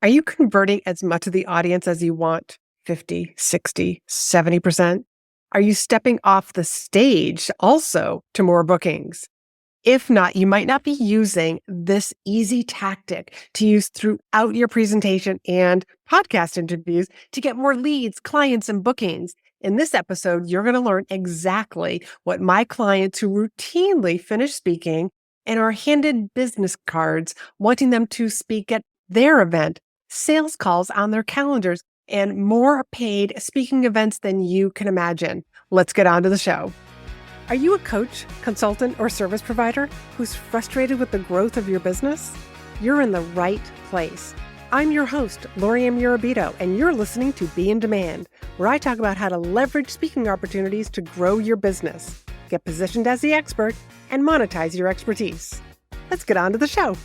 Are you converting as much of the audience as you want? 50, 60, 70%? Are you stepping off the stage also to more bookings? If not, you might not be using this easy tactic to use throughout your presentation and podcast interviews to get more leads, clients, and bookings. In this episode, you're going to learn exactly what my clients who routinely finish speaking and are handed business cards wanting them to speak at their event, sales calls on their calendars, and more paid speaking events than you can imagine. Let's get on to the show. Are you a coach, consultant, or service provider who's frustrated with the growth of your business? You're in the right place. I'm your host, Laurie-Ann, and you're listening to Be in Demand, where I talk about how to leverage speaking opportunities to grow your business, get positioned as the expert, and monetize your expertise. Let's get on to the show.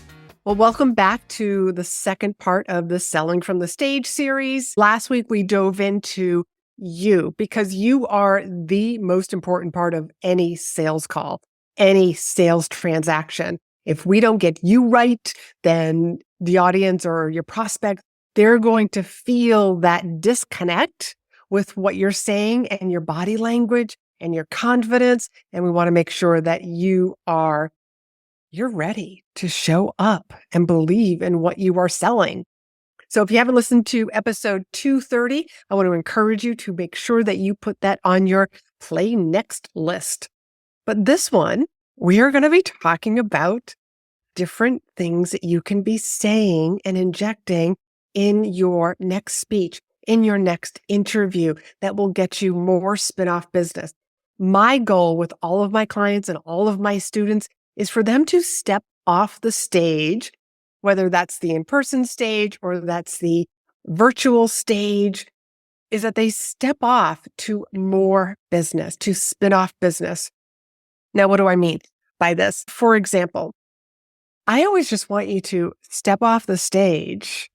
Well, welcome back to the second part of the Selling from the Stage series. Last week, we dove into you because you are the most important part of any sales call, any sales transaction. If we don't get you right, then the audience or your prospect, they're going to feel that disconnect with what you're saying and your body language and your confidence. And we want to make sure that you're ready to show up and believe in what you are selling. So if you haven't listened to episode 230, I want to encourage you to make sure that you put that on your play next list. But this one, we are going to be talking about different things that you can be saying and injecting in your next speech, in your next interview that will get you more spin-off business. My goal with all of my clients and all of my students is for them to step off the stage, whether that's the in-person stage or that's the virtual stage, is that they step off to more business, to spin off business. Now, what do I mean by this? For example, I always just want you to step off the stage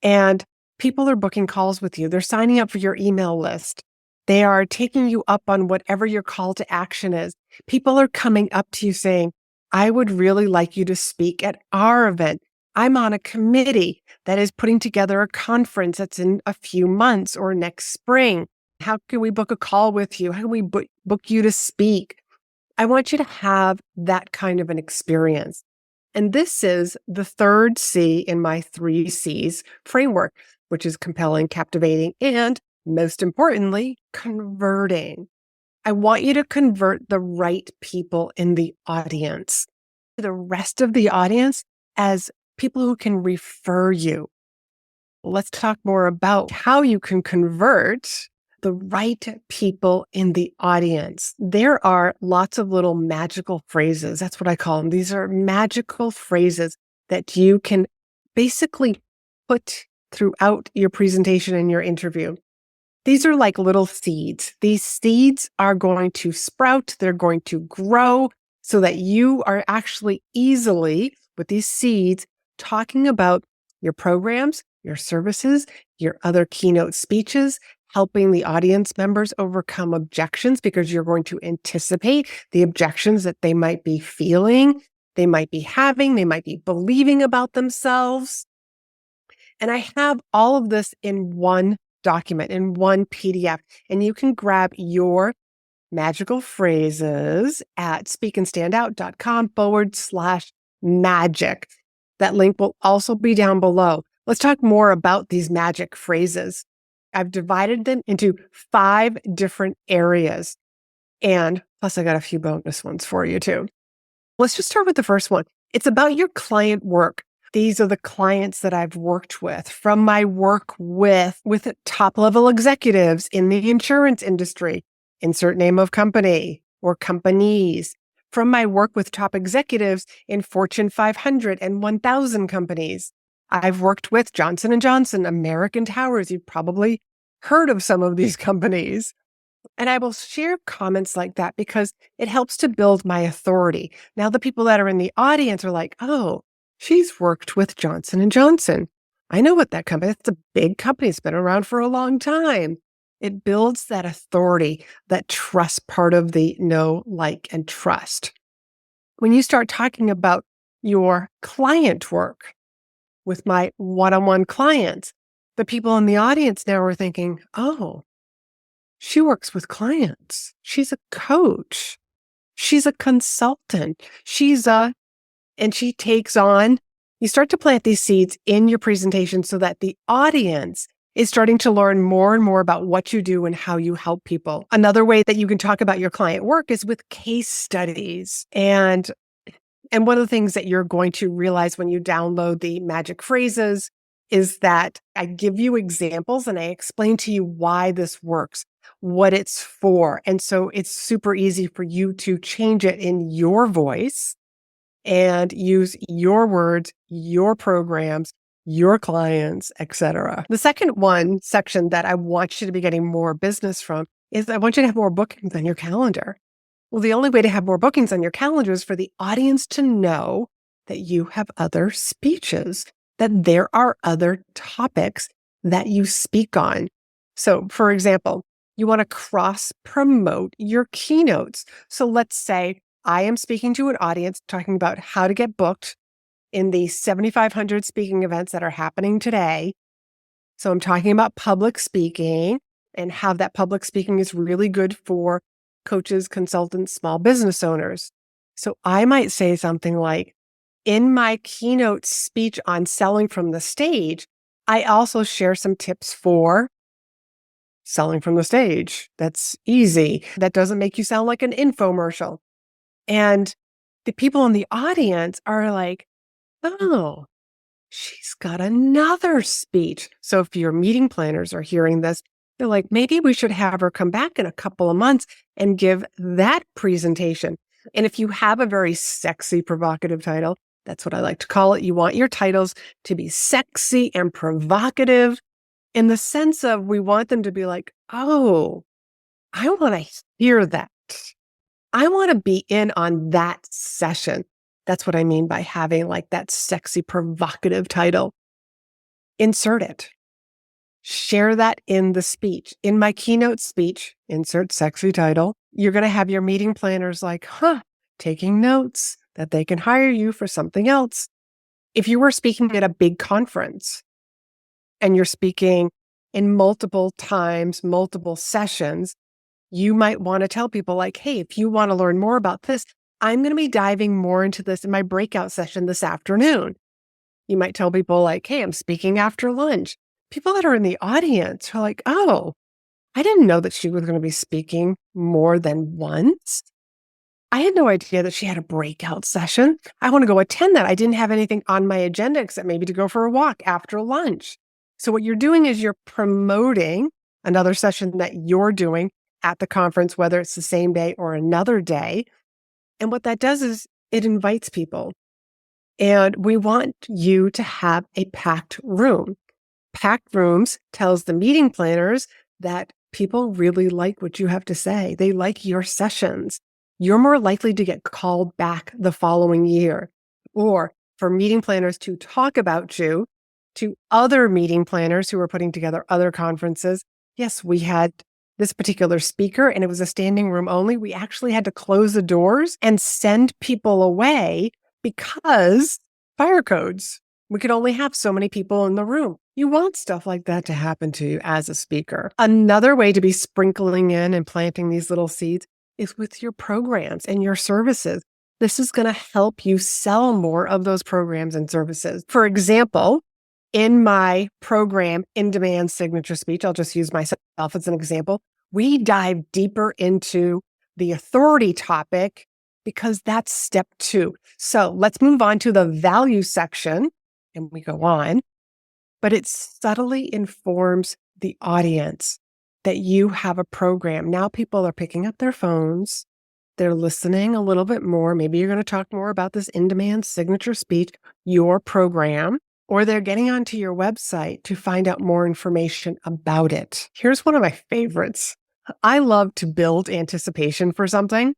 and people are booking calls with you. They're signing up for your email list. They are taking you up on whatever your call to action is. People are coming up to you saying, I would really like you to speak at our event. I'm on a committee that is putting together a conference that's in a few months or next spring. How can we book a call with you? How can we book you to speak? I want you to have that kind of an experience. And this is the third C in my 3 C's framework, which is compelling, captivating, and most importantly, converting. I want you to convert the right people in the audience, the rest of the audience as people who can refer you. Let's talk more about how you can convert the right people in the audience. There are lots of little magical phrases. That's what I call them. These are magical phrases that you can basically put throughout your presentation and your interview. These are like little seeds. These seeds are going to sprout. They're going to grow so that you are actually easily, with these seeds, talking about your programs, your services, your other keynote speeches, helping the audience members overcome objections because you're going to anticipate the objections that they might be feeling, they might be having, they might be believing about themselves. And I have all of this in one document, in one PDF, and you can grab your magical phrases at speakandstandout.com/magic. That link will also be down below. Let's talk more about these magic phrases. I've divided them into 5 different areas. And plus I got a few bonus ones for you too. Let's just start with the first one. It's about your client work. These are the clients that I've worked with from my work with top level executives in the insurance industry, insert name of company or companies, from my work with top executives in Fortune 500 and 1000 companies. I've worked with Johnson & Johnson, American Towers. You've probably heard of some of these companies. And I will share comments like that because it helps to build my authority. Now, the people that are in the audience are like, oh, she's worked with Johnson & Johnson. I know what that company is. It's a big company. It's been around for a long time. It builds that authority, that trust part of the know, like, and trust. When you start talking about your client work, with my one-on-one clients. The people in the audience now are thinking, oh, she works with clients. She's a coach. She's a consultant. And she takes on, you start to plant these seeds in your presentation so that the audience is starting to learn more and more about what you do and how you help people. Another way that you can talk about your client work is with case studies. And one of the things that you're going to realize when you download the magic phrases is that I give you examples and I explain to you why this works, what it's for. And so it's super easy for you to change it in your voice and use your words, your programs, your clients, etc. The second section that I want you to be getting more business from is I want you to have more bookings on your calendar. Well, the only way to have more bookings on your calendar is for the audience to know that you have other speeches, that there are other topics that you speak on. So, for example, you want to cross-promote your keynotes. So let's say I am speaking to an audience talking about how to get booked in the 7,500 speaking events that are happening today. So I'm talking about public speaking and how that public speaking is really good for coaches, consultants, small business owners. So I might say something like, in my keynote speech on selling from the stage, I also share some tips for selling from the stage. That's easy. That doesn't make you sound like an infomercial. And the people in the audience are like, oh, she's got another speech. So if your meeting planners are hearing this, they're like, maybe we should have her come back in a couple of months and give that presentation. And if you have a very sexy, provocative title, that's what I like to call it. You want your titles to be sexy and provocative in the sense of we want them to be like, oh, I want to hear that. I want to be in on that session. That's what I mean by having like that sexy, provocative title. Insert it. Share that in the speech. In my keynote speech, insert sexy title. You're going to have your meeting planners like, taking notes that they can hire you for something else. If you were speaking at a big conference and you're speaking in multiple times, multiple sessions, you might want to tell people like, hey, if you want to learn more about this, I'm going to be diving more into this in my breakout session this afternoon. You might tell people like, hey, I'm speaking after lunch. People that are in the audience are like, oh, I didn't know that she was going to be speaking more than once. I had no idea that she had a breakout session. I want to go attend that. I didn't have anything on my agenda except maybe to go for a walk after lunch. So what you're doing is you're promoting another session that you're doing at the conference, whether it's the same day or another day. And what that does is it invites people. And we want you to have a packed room. Packed rooms tells the meeting planners that people really like what you have to say. They like your sessions. You're more likely to get called back the following year. Or for meeting planners to talk about you to other meeting planners who are putting together other conferences. Yes, we had this particular speaker and it was a standing room only. We actually had to close the doors and send people away because fire codes. We could only have so many people in the room. You want stuff like that to happen to you as a speaker. Another way to be sprinkling in and planting these little seeds is with your programs and your services. This is going to help you sell more of those programs and services. For example, in my program, In-Demand Signature Speech, I'll just use myself as an example, we dive deeper into the authority topic because that's step 2. So let's move on to the value section and we go on, but it subtly informs the audience that you have a program. Now people are picking up their phones. They're listening a little bit more. Maybe you're going to talk more about this In-Demand Signature Speech, your program, or they're getting onto your website to find out more information about it. Here's one of my favorites. I love to build anticipation for something.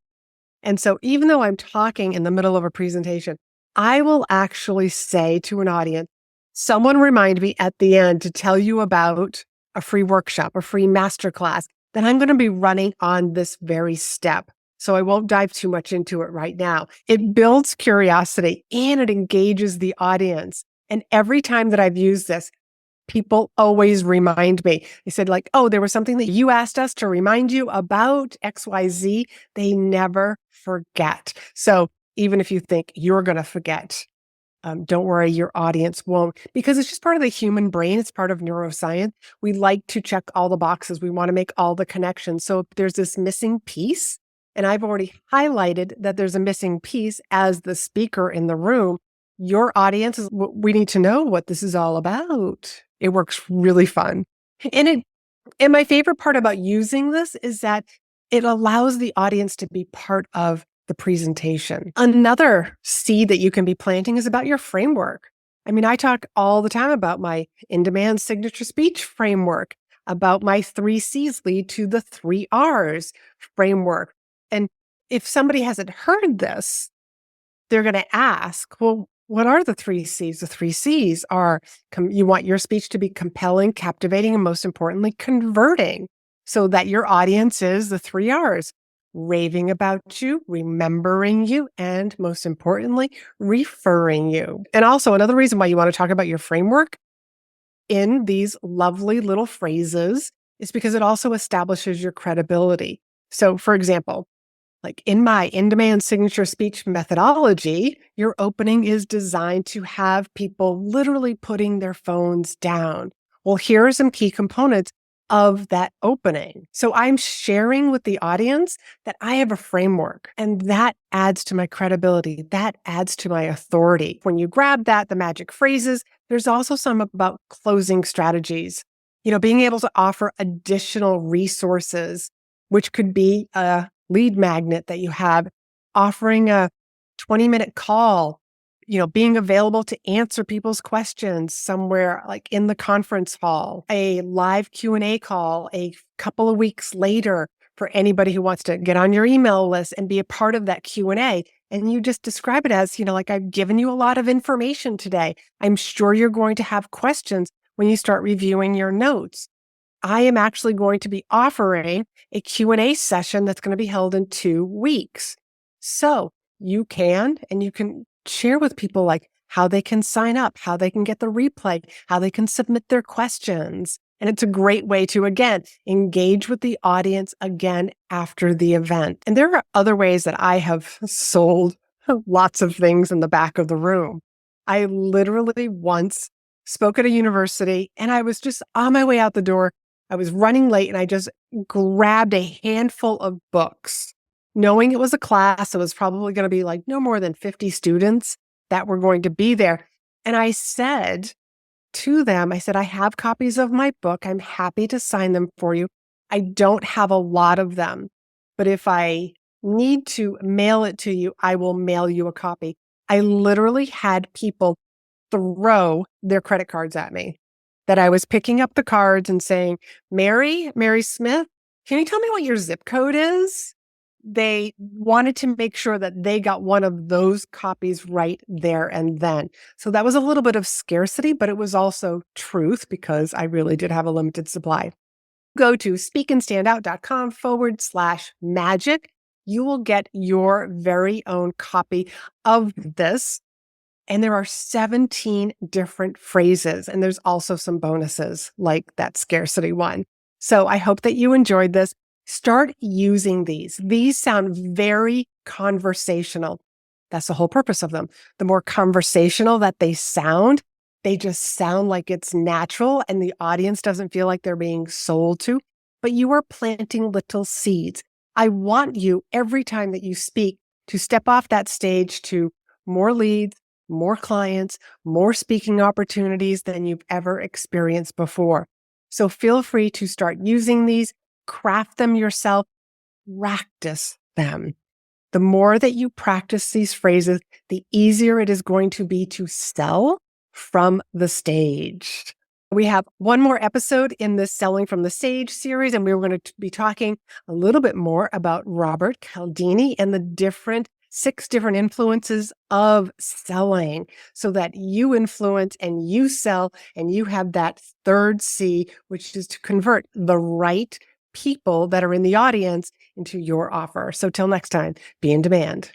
And so even though I'm talking in the middle of a presentation, I will actually say to an audience, someone remind me at the end to tell you about a free workshop, a free masterclass that I'm going to be running on this very step. So I won't dive too much into it right now. It builds curiosity and it engages the audience. And every time that I've used this, people always remind me. They said like, oh, there was something that you asked us to remind you about XYZ. They never forget. So even if you think you're going to forget, don't worry, your audience won't, because it's just part of the human brain. It's part of neuroscience. We like to check all the boxes. We want to make all the connections. So if there's this missing piece, and I've already highlighted that there's a missing piece as the speaker in the room, your audience is, we need to know what this is all about. It works really fun. And my favorite part about using this is that it allows the audience to be part of the presentation. Another seed that you can be planting is about your framework. I mean, I talk all the time about my in-demand signature speech framework, about my 3 C's lead to the 3 R's framework. And if somebody hasn't heard this, they're going to ask, well, what are the 3 C's? The 3 C's are you want your speech to be compelling, captivating, and most importantly, converting, so that your audience is the 3 R's: raving about you, remembering you, and most importantly, referring you. And also another reason why you want to talk about your framework in these lovely little phrases is because it also establishes your credibility. So for example, like in my in-demand signature speech methodology, your opening is designed to have people literally putting their phones down. Well, here are some key components of that opening. So I'm sharing with the audience that I have a framework, and that adds to my credibility. That adds to my authority. When you grab that, the magic phrases, there's also some about closing strategies. Being able to offer additional resources, which could be a lead magnet that you have, offering a 20-minute call, being available to answer people's questions somewhere like in the conference hall, a live Q&A call a couple of weeks later for anybody who wants to get on your email list and be a part of that Q&A. And you just describe it as, like, I've given you a lot of information today. I'm sure you're going to have questions when you start reviewing your notes. I am actually going to be offering a Q&A session that's going to be held in 2 weeks. So you can share with people like how they can sign up, how they can get the replay, how they can submit their questions. And it's a great way to, again, engage with the audience again after the event. And there are other ways that I have sold lots of things in the back of the room. I literally once spoke at a university and I was just on my way out the door. I was running late and I just grabbed a handful of books, knowing it was a class. It was probably going to be like no more than 50 students that were going to be there. And I said to them, I have copies of my book. I'm happy to sign them for you. I don't have a lot of them, but if I need to mail it to you, I will mail you a copy. I literally had people throw their credit cards at me, that I was picking up the cards and saying, Mary Smith, can you tell me what your zip code is? They wanted to make sure that they got one of those copies right there and then. So that was a little bit of scarcity, but it was also truth because I really did have a limited supply. Go to speakandstandout.com/magic. You will get your very own copy of this. And there are 17 different phrases, and there's also some bonuses like that scarcity one. So I hope that you enjoyed this. Start using these. These sound very conversational. That's the whole purpose of them. The more conversational that they just sound like it's natural and the audience doesn't feel like they're being sold to, but you are planting little seeds. I want you every time that you speak to step off that stage to more leads, more clients, more speaking opportunities than you've ever experienced before. So feel free to start using these, craft them yourself, practice them. The more that you practice these phrases, the easier it is going to be to sell from the stage. We have one more episode in this Selling from the Stage series, and we're going to be talking a little bit more about Robert Cialdini and the 6 different influences of selling, so that you influence and you sell and you have that 3rd C, which is to convert the right people that are in the audience into your offer. So till next time, be in demand.